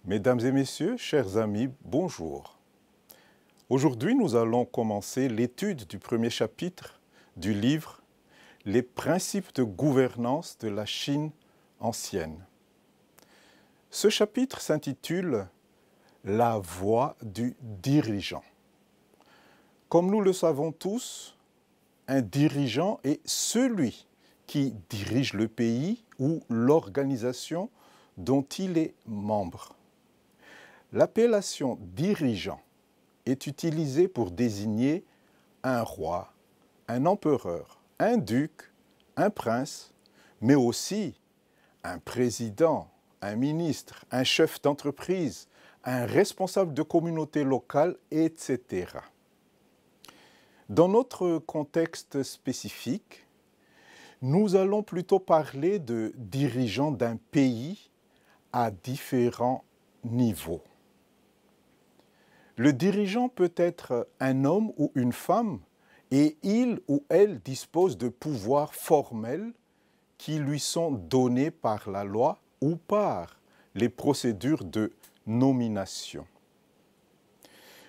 Mesdames et messieurs, chers amis, bonjour. Aujourd'hui, nous allons commencer l'étude du premier chapitre du livre « Les principes de gouvernance de la Chine ancienne ». Ce chapitre s'intitule « La voix du dirigeant ». Comme nous le savons tous, un dirigeant est celui qui dirige le pays ou l'organisation dont il est membre. L'appellation dirigeant est utilisée pour désigner un roi, un empereur, un duc, un prince, mais aussi un président, un ministre, un chef d'entreprise, un responsable de communauté locale, etc. Dans notre contexte spécifique, nous allons plutôt parler de dirigeants d'un pays à différents niveaux. Le dirigeant peut être un homme ou une femme et il ou elle dispose de pouvoirs formels qui lui sont donnés par la loi ou par les procédures de nomination.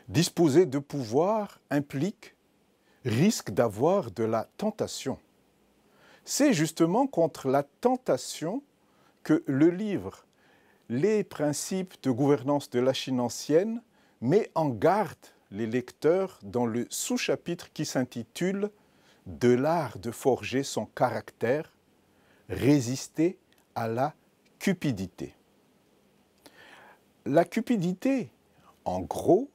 Disposer de pouvoir implique risque d'avoir de la tentation. C'est justement contre la tentation que le livre « Les principes de gouvernance de la Chine ancienne » met en garde les lecteurs dans le sous-chapitre qui s'intitule « De l'art de forger son caractère, résister à la cupidité ». La cupidité, en gros,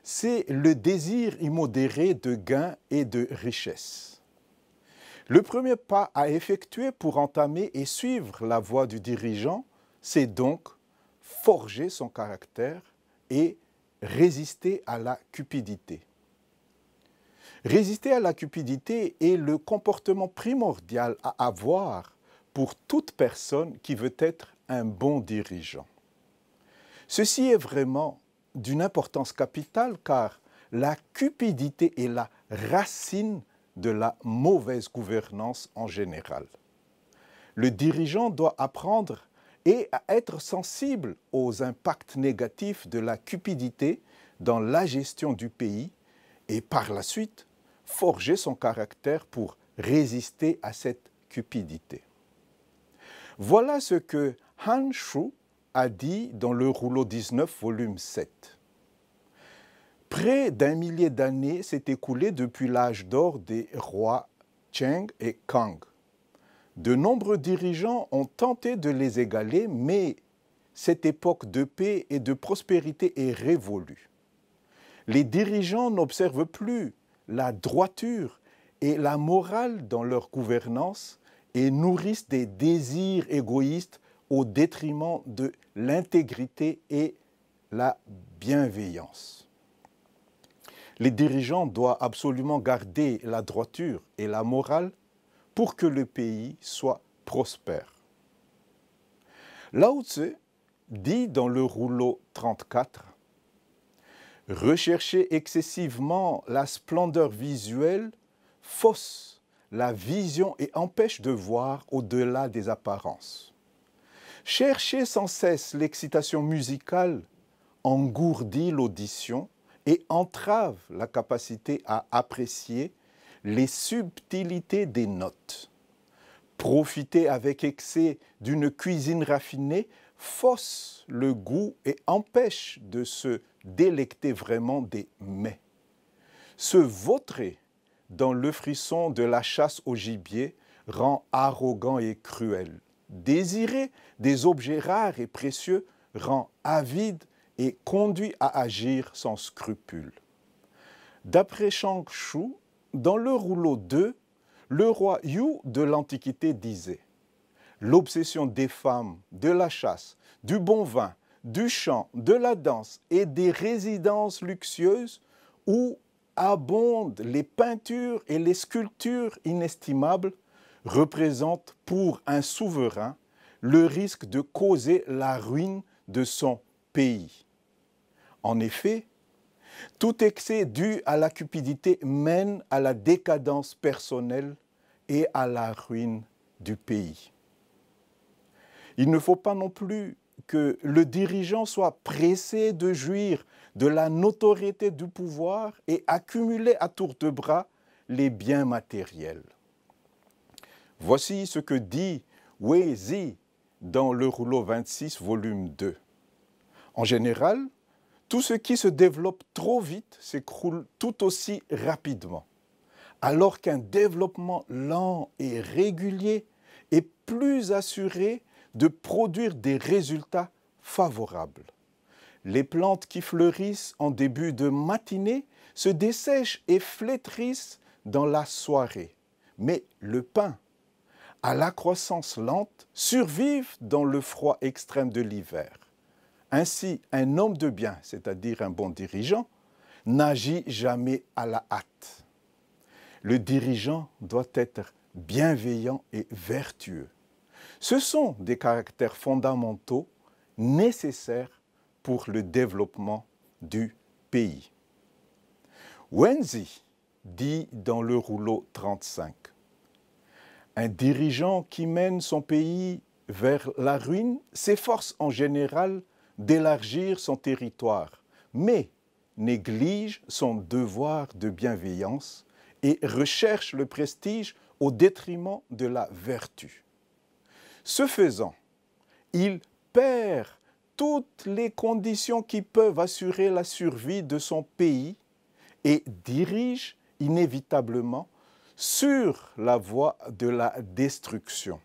c'est le désir immodéré de gain et de richesse. Le premier pas à effectuer pour entamer et suivre la voie du dirigeant, c'est donc forger son caractère et résister à la cupidité. Résister à la cupidité est le comportement primordial à avoir pour toute personne qui veut être un bon dirigeant. Ceci est vraiment d'une importance capitale car la cupidité est la racine de la mauvaise gouvernance en général. Le dirigeant doit apprendre et à être sensible aux impacts négatifs de la cupidité dans la gestion du pays et par la suite forger son caractère pour résister à cette cupidité. Voilà ce que Han Shu a dit dans le rouleau 19, volume 7. Près d'un millier d'années s'est écoulé depuis l'âge d'or des rois Cheng et Kang. De nombreux dirigeants ont tenté de les égaler, mais cette époque de paix et de prospérité est révolue. Les dirigeants n'observent plus la droiture et la morale dans leur gouvernance et nourrissent des désirs égoïstes au détriment de l'intégrité et la bienveillance. Les dirigeants doivent absolument garder la droiture et la morale pour que le pays soit prospère. Lao Tse dit dans le rouleau 34 « Rechercher excessivement la splendeur visuelle fausse la vision et empêche de voir au-delà des apparences. Chercher sans cesse l'excitation musicale engourdit l'audition et entrave la capacité à apprécier les subtilités des notes. Profiter avec excès d'une cuisine raffinée fausse le goût et empêche de se délecter vraiment des mets. Se vautrer dans le frisson de la chasse au gibier rend arrogant et cruel. Désirer des objets rares et précieux rend avide et conduit à agir sans scrupule. D'après Shang Shu, dans le rouleau 2, le roi Yu de l'Antiquité disait « L'obsession des femmes, de la chasse, du bon vin, du chant, de la danse et des résidences luxueuses où abondent les peintures et les sculptures inestimables représente pour un souverain le risque de causer la ruine de son pays. En effet, tout excès dû à la cupidité mène à la décadence personnelle et à la ruine du pays. Il ne faut pas non plus que le dirigeant soit pressé de jouir de la notoriété du pouvoir et accumuler à tour de bras les biens matériels. Voici ce que dit Wei Zi dans le rouleau 26, volume 2. En général, tout ce qui se développe trop vite s'écroule tout aussi rapidement, alors qu'un développement lent et régulier est plus assuré de produire des résultats favorables. Les plantes qui fleurissent en début de matinée se dessèchent et flétrissent dans la soirée, mais le pain, à la croissance lente, survivent dans le froid extrême de l'hiver. Ainsi, un homme de bien, c'est-à-dire un bon dirigeant, n'agit jamais à la hâte. Le dirigeant doit être bienveillant et vertueux. Ce sont des caractères fondamentaux nécessaires pour le développement du pays. Wen Zi dit dans le rouleau 35, « Un dirigeant qui mène son pays vers la ruine s'efforce en général d'élargir son territoire, mais néglige son devoir de bienveillance et recherche le prestige au détriment de la vertu. Ce faisant, il perd toutes les conditions qui peuvent assurer la survie de son pays et dirige inévitablement sur la voie de la destruction.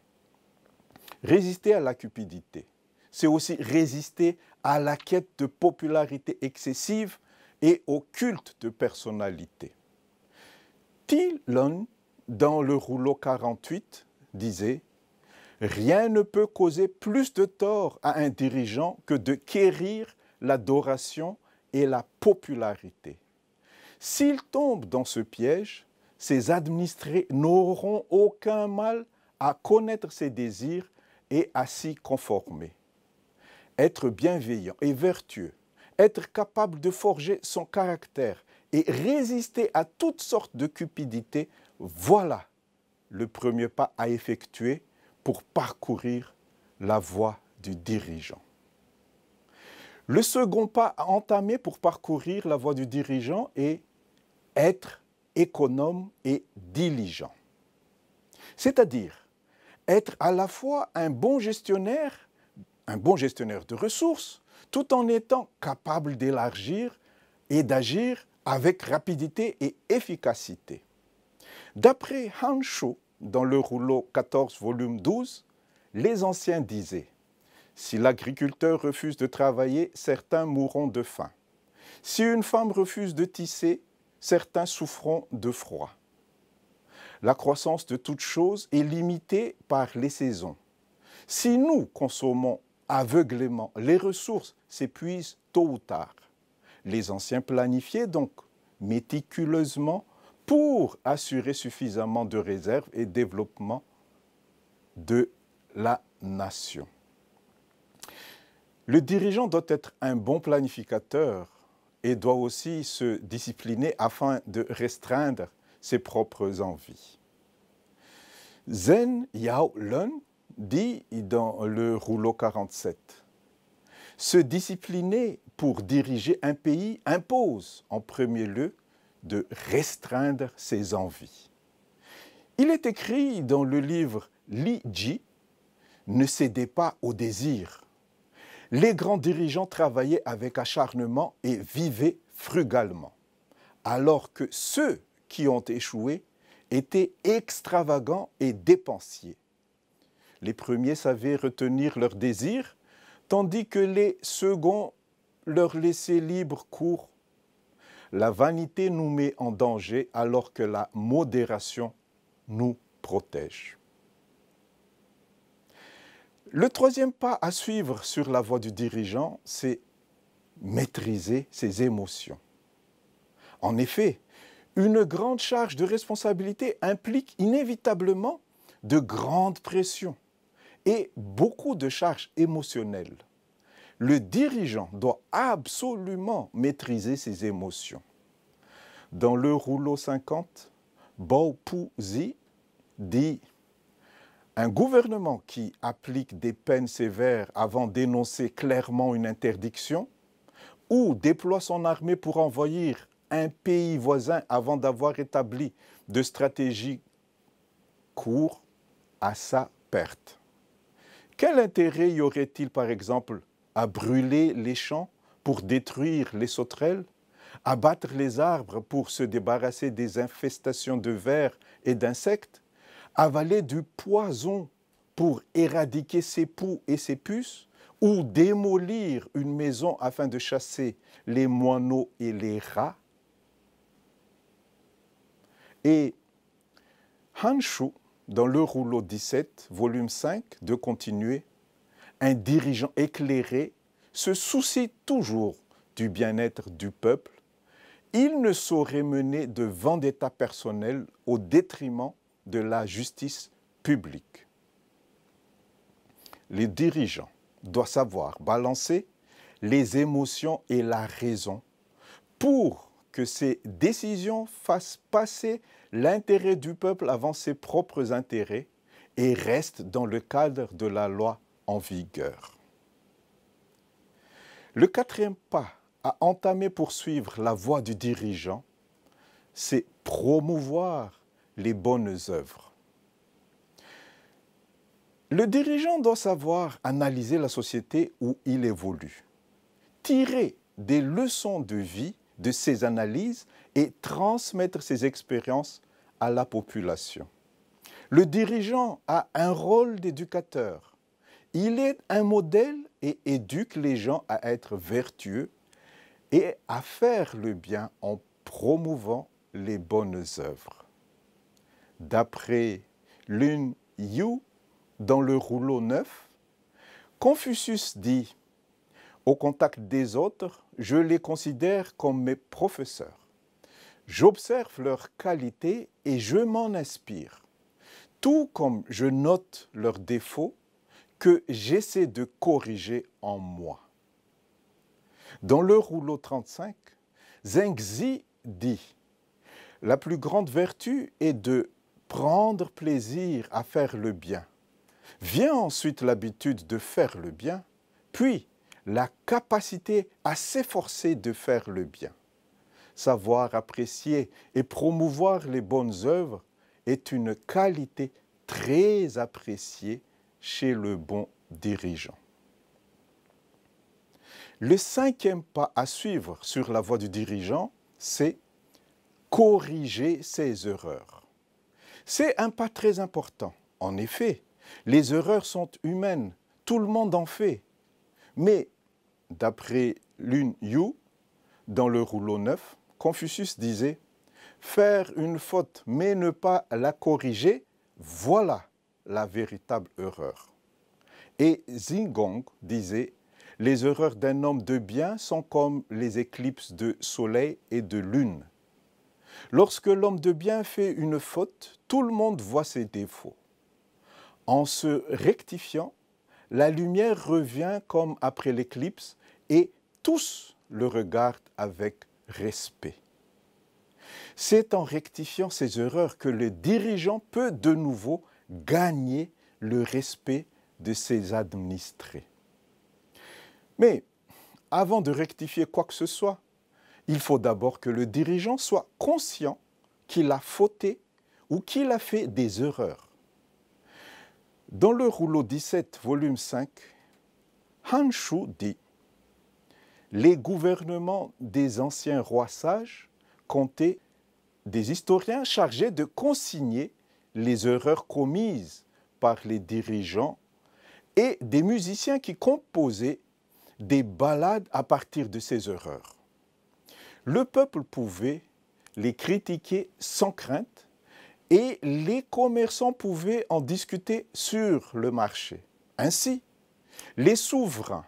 Résister à la cupidité, c'est aussi résister à la quête de popularité excessive et au culte de personnalité. Thi Lun, dans le rouleau 48, disait « Rien ne peut causer plus de tort à un dirigeant que de quérir l'adoration et la popularité. S'il tombe dans ce piège, ses administrés n'auront aucun mal à connaître ses désirs et à s'y conformer. Être bienveillant et vertueux, être capable de forger son caractère et résister à toutes sortes de cupidité, voilà le premier pas à effectuer pour parcourir la voie du dirigeant. Le second pas à entamer pour parcourir la voie du dirigeant est être économe et diligent. C'est-à-dire être à la fois un bon gestionnaire de ressources, tout en étant capable d'élargir et d'agir avec rapidité et efficacité. D'après Han Shu, dans le rouleau 14, volume 12, les anciens disaient « Si l'agriculteur refuse de travailler, certains mourront de faim. Si une femme refuse de tisser, certains souffront de froid. La croissance de toute chose est limitée par les saisons. Si nous consommons aveuglément, les ressources s'épuisent tôt ou tard. Les anciens planifiaient donc méticuleusement pour assurer suffisamment de réserves et développement de la nation. » Le dirigeant doit être un bon planificateur et doit aussi se discipliner afin de restreindre ses propres envies. Zhen Yaolun dit dans le rouleau 47, « Se discipliner pour diriger un pays impose en premier lieu de restreindre ses envies. » Il est écrit dans le livre Li Ji, « Ne cédez pas au désir. » Les grands dirigeants travaillaient avec acharnement et vivaient frugalement, alors que ceux qui ont échoué étaient extravagants et dépensiers. Les premiers savaient retenir leurs désirs, tandis que les seconds leur laissaient libre cours. La vanité nous met en danger alors que la modération nous protège. Le troisième pas à suivre sur la voie du dirigeant, c'est maîtriser ses émotions. En effet, une grande charge de responsabilité implique inévitablement de grandes pressions et beaucoup de charges émotionnelles. Le dirigeant doit absolument maîtriser ses émotions. Dans le rouleau 50, Bao Pu Zi dit Un gouvernement qui applique des peines sévères avant d'énoncer clairement une interdiction ou déploie son armée pour envahir un pays voisin avant d'avoir établi de stratégies court à sa perte. Quel intérêt y aurait-il, par exemple, à brûler les champs pour détruire les sauterelles, abattre les arbres pour se débarrasser des infestations de vers et d'insectes, avaler du poison pour éradiquer ses poux et ses puces, ou démolir une maison afin de chasser les moineaux et les rats? Et Han Shu, dans le rouleau 17, volume 5, de continuer, un dirigeant éclairé se soucie toujours du bien-être du peuple. Il ne saurait mener de vendetta personnelle au détriment de la justice publique. Les dirigeants doivent savoir balancer les émotions et la raison pour que ces décisions fassent passer l'intérêt du peuple avant ses propres intérêts et restent dans le cadre de la loi en vigueur. Le quatrième pas à entamer pour suivre la voie du dirigeant, c'est promouvoir les bonnes œuvres. Le dirigeant doit savoir analyser la société où il évolue, tirer des leçons de vie de ses analyses et transmettre ses expériences à la population. Le dirigeant a un rôle d'éducateur. Il est un modèle et éduque les gens à être vertueux et à faire le bien en promouvant les bonnes œuvres. D'après Lun Yu, dans le rouleau 9, Confucius dit « Au contact des autres, je les considère comme mes professeurs. J'observe leurs qualités et je m'en inspire, tout comme je note leurs défauts que j'essaie de corriger en moi. » Dans le rouleau 35, Zhengzi dit « La plus grande vertu est de prendre plaisir à faire le bien. Vient ensuite l'habitude de faire le bien, puis la capacité à s'efforcer de faire le bien. Savoir apprécier et promouvoir les bonnes œuvres est une qualité très appréciée chez le bon dirigeant. » Le cinquième pas à suivre sur la voie du dirigeant, c'est corriger ses erreurs. C'est un pas très important. En effet, les erreurs sont humaines, tout le monde en fait. Mais, d'après Lun Yu, dans le rouleau 9, Confucius disait « Faire une faute mais ne pas la corriger, voilà la véritable erreur. » Et Zhigong disait « Les erreurs d'un homme de bien sont comme les éclipses de soleil et de lune. Lorsque l'homme de bien fait une faute, tout le monde voit ses défauts. En se rectifiant, la lumière revient comme après l'éclipse et tous le regardent avec respect. » C'est en rectifiant ces erreurs que le dirigeant peut de nouveau gagner le respect de ses administrés. Mais avant de rectifier quoi que ce soit, il faut d'abord que le dirigeant soit conscient qu'il a fauté ou qu'il a fait des erreurs. Dans le rouleau 17, volume 5, Han Shu dit « Les gouvernements des anciens rois sages comptaient des historiens chargés de consigner les erreurs commises par les dirigeants et des musiciens qui composaient des ballades à partir de ces erreurs. Le peuple pouvait les critiquer sans crainte et les commerçants pouvaient en discuter sur le marché. Ainsi, les souverains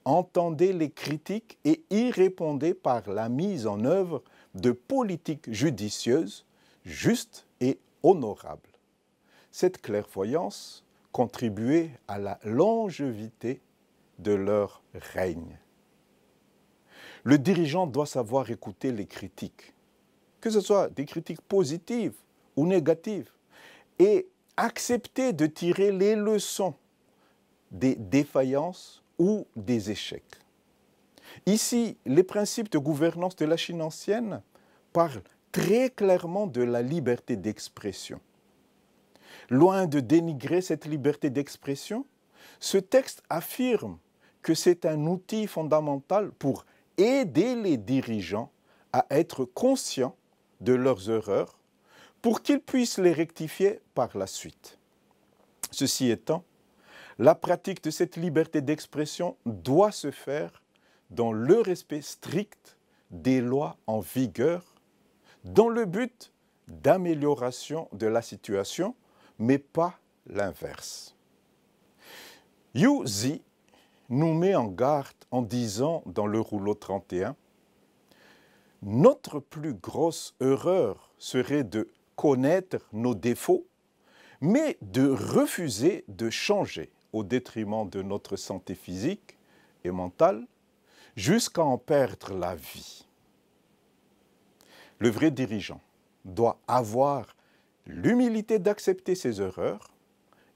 entendaient les critiques et y répondaient par la mise en œuvre de politiques judicieuses, justes et honorables. Cette clairvoyance contribuait à la longévité de leur règne. Le dirigeant doit savoir écouter les critiques, que ce soit des critiques positives ou négatives, et accepter de tirer les leçons des défaillances ou des échecs. Ici, les principes de gouvernance de la Chine ancienne parlent très clairement de la liberté d'expression. Loin de dénigrer cette liberté d'expression, ce texte affirme que c'est un outil fondamental pour aider les dirigeants à être conscients de leurs erreurs pour qu'ils puissent les rectifier par la suite. Ceci étant, la pratique de cette liberté d'expression doit se faire dans le respect strict des lois en vigueur, dans le but d'amélioration de la situation, mais pas l'inverse. Yu Zi nous met en garde en disant dans le rouleau 31, « Notre plus grosse erreur serait de connaître nos défauts, mais de refuser de changer au détriment de notre santé physique et mentale, jusqu'à en perdre la vie. » Le vrai dirigeant doit avoir l'humilité d'accepter ses erreurs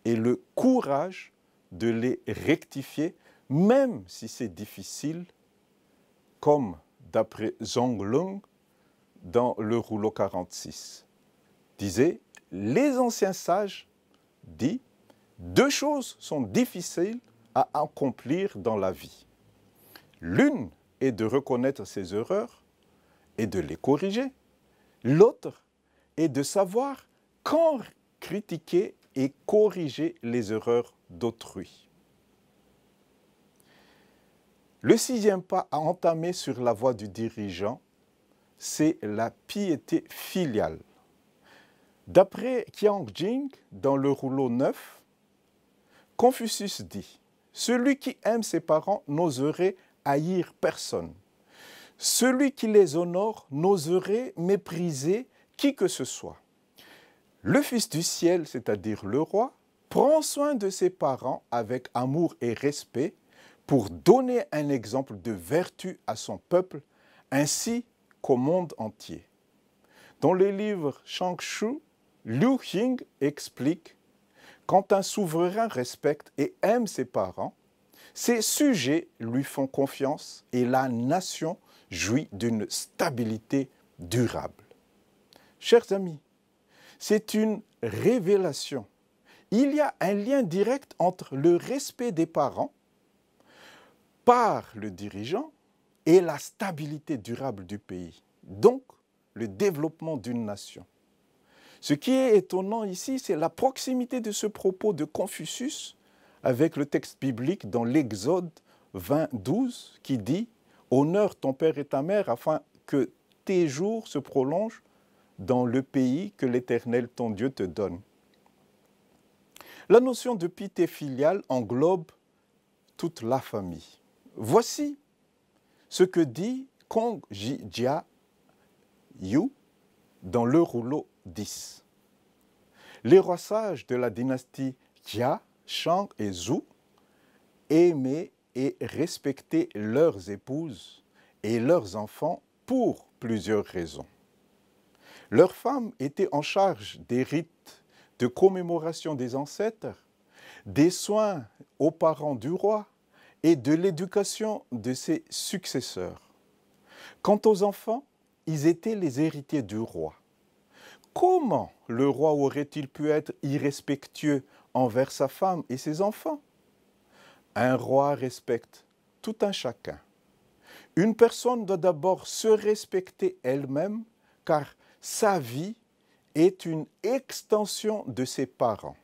et le courage de les rectifier, même si c'est difficile, comme d'après Zhong Lung dans le rouleau 46. Disait, les anciens sages disent, deux choses sont difficiles à accomplir dans la vie. L'une est de reconnaître ses erreurs et de les corriger. L'autre est de savoir quand critiquer et corriger les erreurs d'autrui. Le sixième pas à entamer sur la voie du dirigeant, c'est la piété filiale. D'après Qiang Jing, dans le rouleau 9, Confucius dit « Celui qui aime ses parents n'oserait haïr personne. Celui qui les honore n'oserait mépriser qui que ce soit. Le Fils du ciel, c'est-à-dire le roi, prend soin de ses parents avec amour et respect pour donner un exemple de vertu à son peuple ainsi qu'au monde entier. » Dans le livre Shangshu, Liu Xing explique « Quand un souverain respecte et aime ses parents, ses sujets lui font confiance et la nation jouit d'une stabilité durable. » Chers amis, c'est une révélation. Il y a un lien direct entre le respect des parents par le dirigeant et la stabilité durable du pays, donc le développement d'une nation. Ce qui est étonnant ici, c'est la proximité de ce propos de Confucius avec le texte biblique dans l'Exode 20:12 qui dit « Honore ton père et ta mère afin que tes jours se prolongent dans le pays que l'Éternel ton Dieu te donne. » La notion de piété filiale englobe toute la famille. Voici ce que dit Kong Jia Yu dans le rouleau 10. Les rois sages de la dynastie Jia, Shang et Zhou aimaient et respectaient leurs épouses et leurs enfants pour plusieurs raisons. Leurs femmes étaient en charge des rites de commémoration des ancêtres, des soins aux parents du roi et de l'éducation de ses successeurs. Quant aux enfants, ils étaient les héritiers du roi. Comment le roi aurait-il pu être irrespectueux envers sa femme et ses enfants? Un roi respecte tout un chacun. Une personne doit d'abord se respecter elle-même, car sa vie est une extension de ses parents.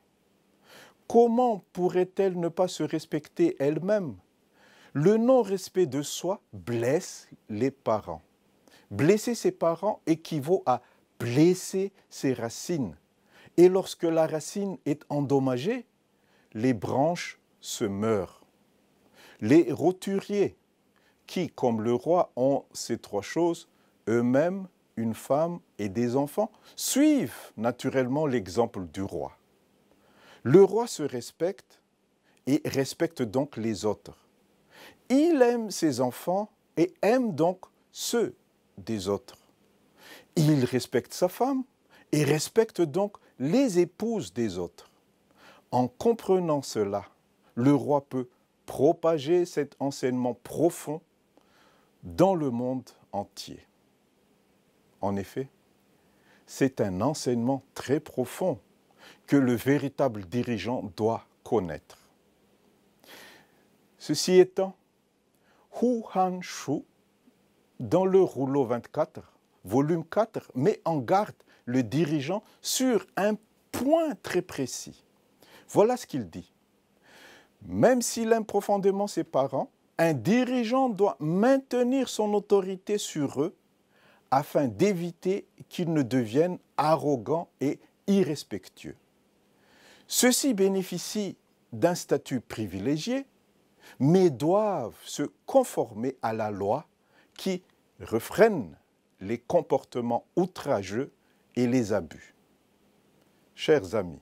Comment pourrait-elle ne pas se respecter elle-même? Le non-respect de soi blesse les parents. Blesser ses parents équivaut à blesser ses racines. Et lorsque la racine est endommagée, les branches se meurent. Les roturiers, qui, comme le roi, ont ces trois choses, eux-mêmes, une femme et des enfants, suivent naturellement l'exemple du roi. Le roi se respecte et respecte donc les autres. Il aime ses enfants et aime donc ceux des autres. Il respecte sa femme et respecte donc les épouses des autres. En comprenant cela, le roi peut propager cet enseignement profond dans le monde entier. En effet, c'est un enseignement très profond que le véritable dirigeant doit connaître. Ceci étant, Hu Han-shu, dans le rouleau 24, volume 4, met en garde le dirigeant sur un point très précis. Voilà ce qu'il dit. Même s'il aime profondément ses parents, un dirigeant doit maintenir son autorité sur eux afin d'éviter qu'ils ne deviennent arrogants et irrespectueux. Ceux-ci bénéficient d'un statut privilégié, mais doivent se conformer à la loi qui refrène les comportements outrageux et les abus. Chers amis,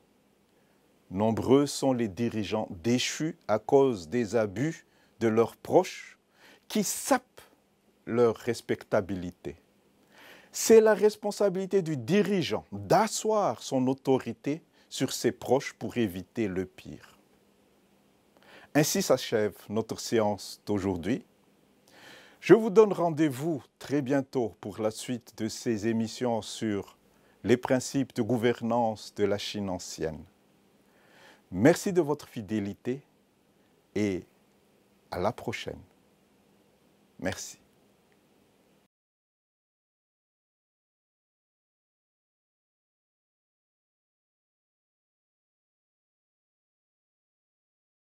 nombreux sont les dirigeants déchus à cause des abus de leurs proches qui sapent leur respectabilité. C'est la responsabilité du dirigeant d'asseoir son autorité sur ses proches pour éviter le pire. Ainsi s'achève notre séance d'aujourd'hui. Je vous donne rendez-vous très bientôt pour la suite de ces émissions sur les principes de gouvernance de la Chine ancienne. Merci de votre fidélité et à la prochaine. Merci.